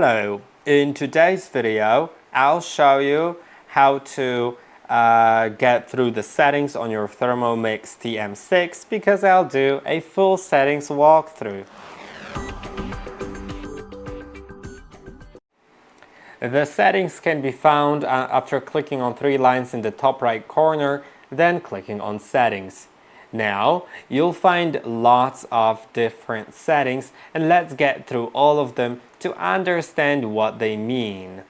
Hello, in today's video, I'll show you how to get through the settings on your Thermomix TM6 because I'll do a full settings walkthrough. The settings can be found after clicking on three lines in the top right corner, then clicking on settings. Now, you'll find lots of different settings, and let's get through all of them to understand what they mean.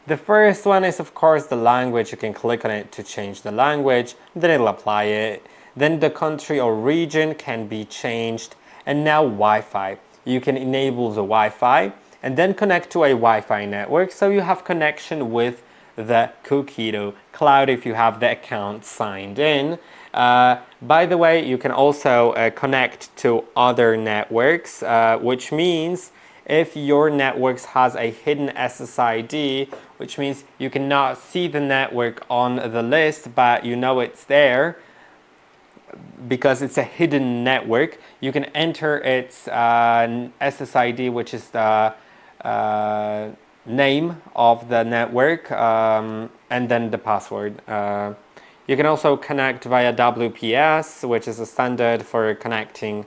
The first one is, of course, the language. You can click on it to change the language, then it'll apply it. Then the country or region can be changed, and now Wi-Fi. You can enable the Wi-Fi and then connect to a Wi-Fi network so you have connection with the Cookidoo cloud if you have the account signed in. By the way, you can also connect to other networks, which means if your network has a hidden SSID, which means you cannot see the network on the list, but you know it's there because it's a hidden network, you can enter its SSID, which is the name of the network, and then the password. You can also connect via WPS, which is a standard for connecting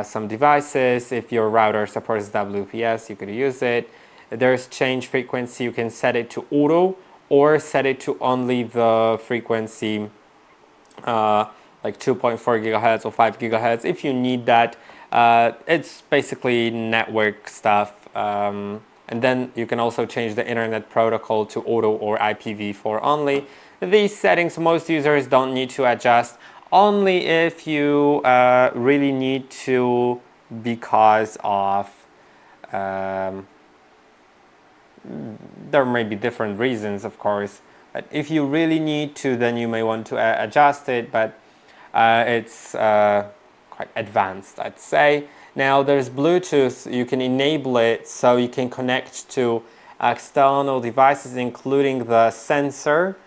some devices. If your router supports WPS, you could use it. There's change frequency. You can set it to auto or set it to only the frequency like 2.4 gigahertz or 5 gigahertz if you need that. It's basically network stuff. And then you can also change the internet protocol to auto or IPv4 only. These settings most users don't need to adjust, only if you really need to, because of there may be different reasons, of course, but if you really need to, then you may want to adjust it, but it's quite advanced, I'd say. Now there's Bluetooth. You can enable it so you can connect to external devices, including the sensor.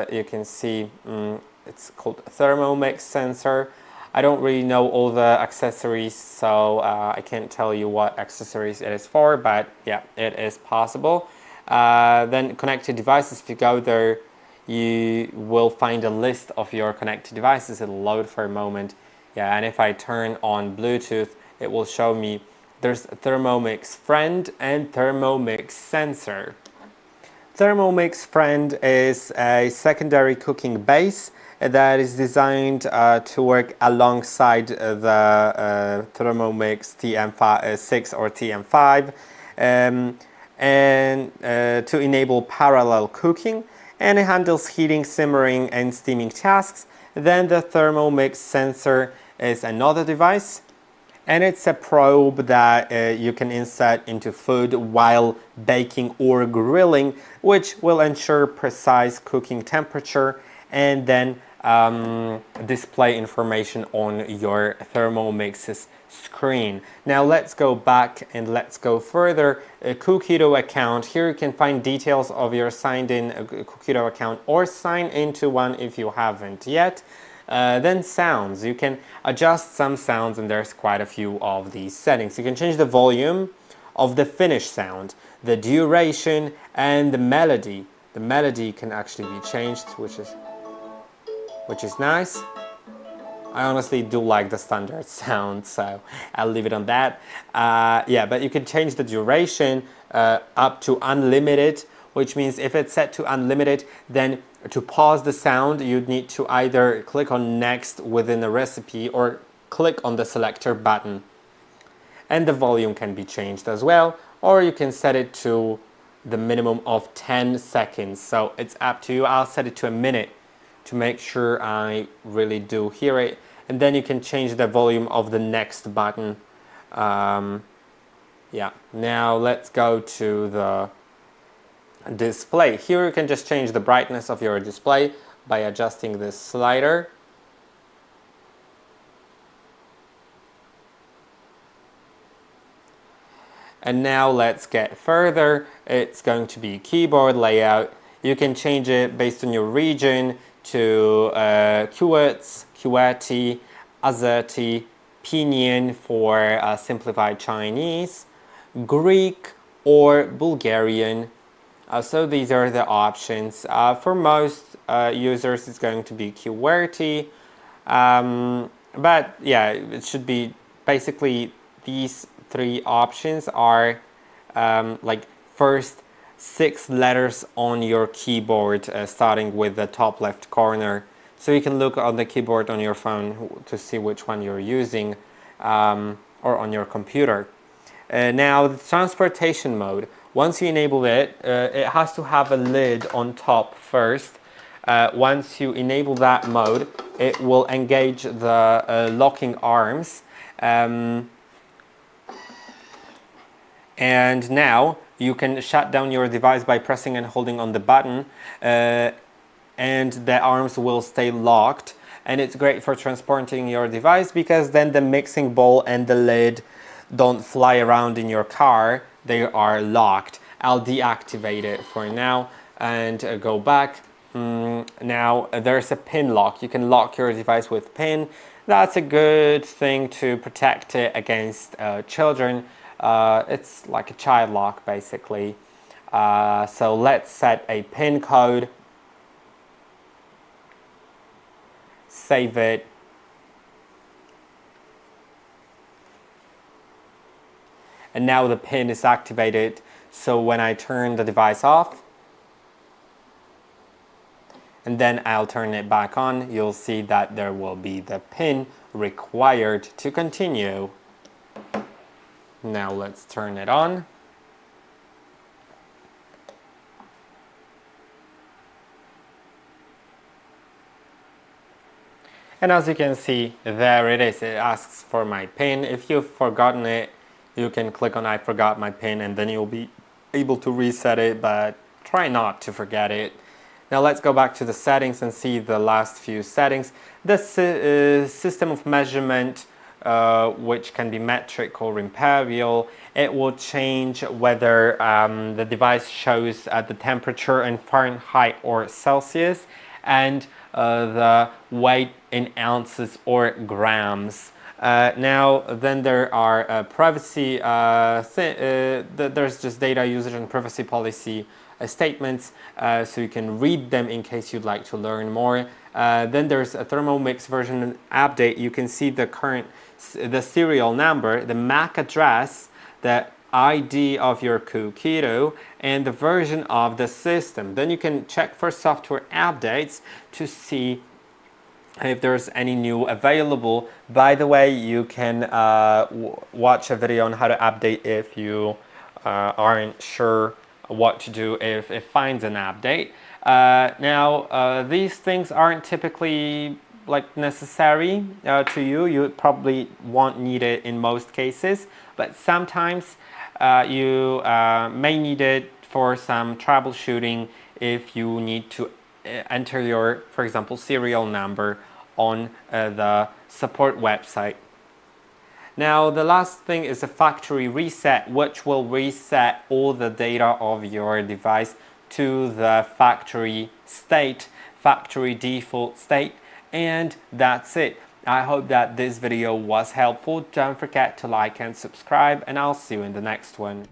You can see it's called Thermomix sensor. I don't really know all the accessories, so I can't tell you what accessories it is for, but yeah, it is possible. Then connected devices, if you go there, you will find a list of your connected devices. It'll load for a moment. Yeah, and if I turn on Bluetooth, it will show me there's Thermomix Friend and Thermomix Sensor. Thermomix Friend is a secondary cooking base that is designed to work alongside the Thermomix TM6 or TM5 and to enable parallel cooking, and it handles heating, simmering and steaming tasks. Then the Thermomix Sensor is another device, and it's a probe that you can insert into food while baking or grilling, which will ensure precise cooking temperature and then display information on your Thermomix's screen. Now let's go back and let's go further. A Cookidoo account. Here you can find details of your signed in Cookidoo account or sign into one if you haven't yet. Then sounds. You can adjust some sounds, and there's quite a few of these settings. You can change the volume of the finished sound, the duration, and the melody. The melody can actually be changed, which is nice. I honestly do like the standard sound, so I'll leave it on that. Yeah, but you can change the duration up to unlimited, which means if it's set to unlimited, then to pause the sound, you'd need to either click on next within the recipe or click on the selector button. And the volume can be changed as well, or you can set it to the minimum of 10 seconds. So it's up to you. I'll set it to a minute to make sure I really do hear it. And then you can change the volume of the next button. Yeah, now let's go to the display. Here you can just change the brightness of your display by adjusting this slider. And now let's get further. It's going to be keyboard layout. You can change it based on your region to QWERTY, QWERTY, AZERTY, Pinyin for simplified Chinese, Greek, or Bulgarian. So these are the options. For most users, it's going to be QWERTY. But yeah, it should be basically these three options are like first 6 letters on your keyboard, starting with the top left corner. So you can look on the keyboard on your phone to see which one you're using, or on your computer. Now the transportation mode, once you enable it, it has to have a lid on top first. Once you enable that mode, it will engage the locking arms. And now you can shut down your device by pressing and holding on the button, and the arms will stay locked. And it's great for transporting your device because then the mixing bowl and the lid don't fly around in your car. They are locked. I'll deactivate it for now and go back. Now there's a pin lock. You can lock your device with pin. That's a good thing to protect it against children. It's like a child lock basically. So let's set a pin code. Save it. And now the pin is activated. So when I turn the device off, and then I'll turn it back on, you'll see that there will be the pin required to continue. Now let's turn it on. And as you can see, there it is. It asks for my pin. If you've forgotten it, you can click on I forgot my pin and then you'll be able to reset it, but try not to forget it. Now let's go back to the settings and see the last few settings. The system of measurement, which can be metric or imperial, it will change whether the device shows the temperature in Fahrenheit or Celsius, and the weight in ounces or grams. Now then there are privacy, there's just data usage and privacy policy statements, so you can read them in case you'd like to learn more. Then there's a Thermomix version update. You can see the serial number, the MAC address, the ID of your Cookidoo, and the version of the system. Then you can check for software updates to see if there's any new available. By the way, you can watch a video on how to update if you aren't sure what to do if it finds an update. Now these things aren't typically like necessary to you. You probably won't need it in most cases, but sometimes you may need it for some troubleshooting if you need to enter your, for example, serial number on the support website. Now the last thing is a factory reset, which will reset all the data of your device to the factory state, factory default state, and that's it. I hope that this video was helpful. Don't forget to like and subscribe, and I'll see you in the next one.